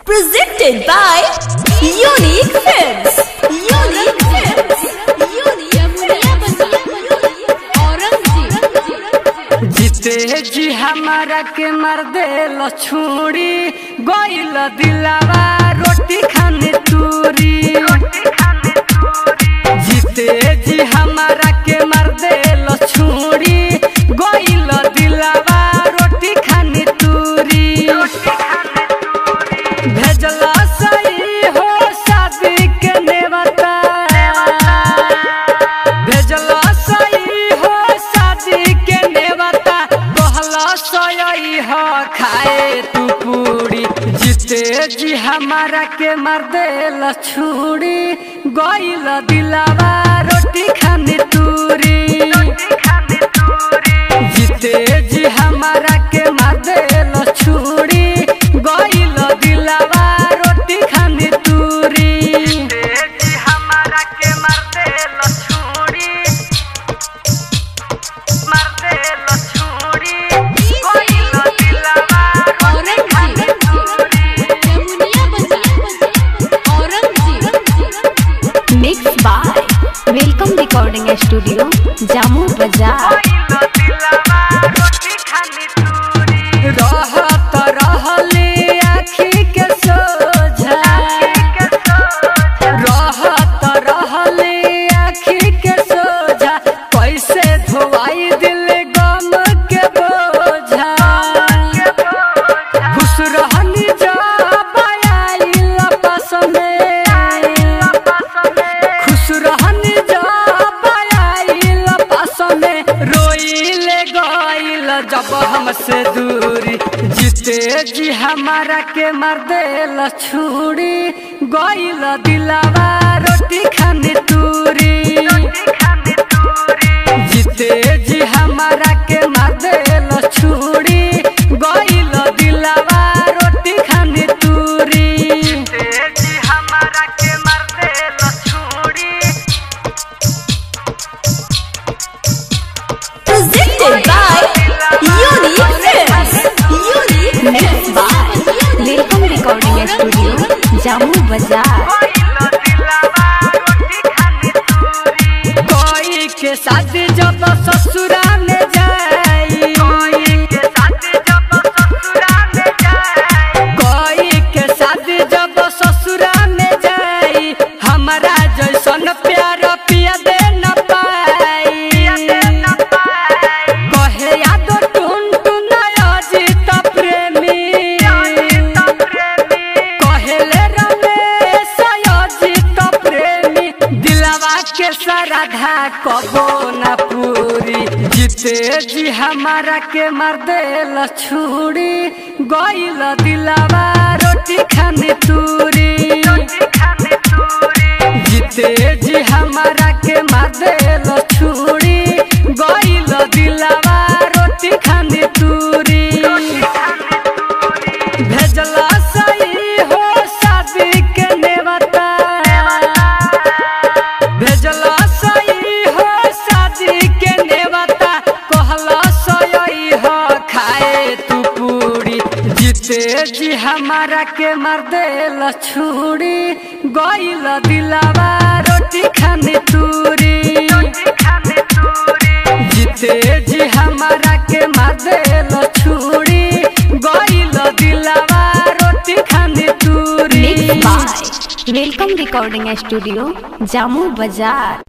Presented by Unique Films. Unique Films. जीते जी हमारा के मर दे लछुड़ी गोइल दिलावा रोटी खाने तूरी। जीते जी हमारा के मर दे लछुड़ी गोइल दिलावा रोटी खाने तूरी। भेजला सही हो शादी के नेवता, भेजला सही हो शादी के नेवता, कहला सही हो खाए तू पूरी। जीते जी हमारा के मर दे लछुड़ी गोइल दिलावा रोटी खाने तूरी। जीते जी हमारा के मर दे लछुड़ी गोइल दिलावा रोटी खाने तूरी। जी हमारा के मर दे लछुड़ी, मर दे लछुड़ी गोइल दिलावा रोटी खाने तूरी। Mixed by Welcome Recording Studio, Jammu Bazaar. रहत रहली आँखी के सोझा, रहत रहली आँखी के सोझा, कैसे धोवाई दिल गम के बोझा। खुश रहनी जब आइल पसंदे, खुश रहनी जब आइल पसंदे, रोइले गइल जब हमसे दूरी। जीते जी हमारा के मर दे लछुड़ी गोइल दिलावा रोटी खाने तूरी। जीते जी हमारा के मर दे लछुड़ी गोइल दिलावा रोटी खाने तूरी। जीते जी हमारा के मर दे लछुड़ी। Presented by Unique Films. Unique Mixed by Welcome Recording Studio, Jammu Bazaar. कोई के शादी जब ससुरा में जाई, कोई के शादी जब ससुरा में जाई, कोई के शादी जब ससुरा में जाई, हमारा जैसन प्यार पिया दे न पाई। कहे याद टुन टुन अजित प्रेमी, कहले रमेश अजित प्रेमी, दिलवा के श्रद्धा कबो न पूरी। जीते जी हमारा के मर दे लछुड़ी गोइल दिलवा रोटी खाने तूरी। जीते जी हमारा के मर दे लछुड़ी गोइल दिलवा रोटी खाने तूरी। भेजला सही हो शादी के नेवता, भेजला सही हो शादी के नेवता, कहला सही हो खाए तू पूरी। जीते जी हमारा के मर दे लछुड़ी गोइल दिलावा रोटी खाने तूरी। जीते जी हमारा के मर दे लछुड़ी गोइल दिलावा रोटी खाने तूरी। Mixed by Welcome Recording Studio, Jammu Bazaar.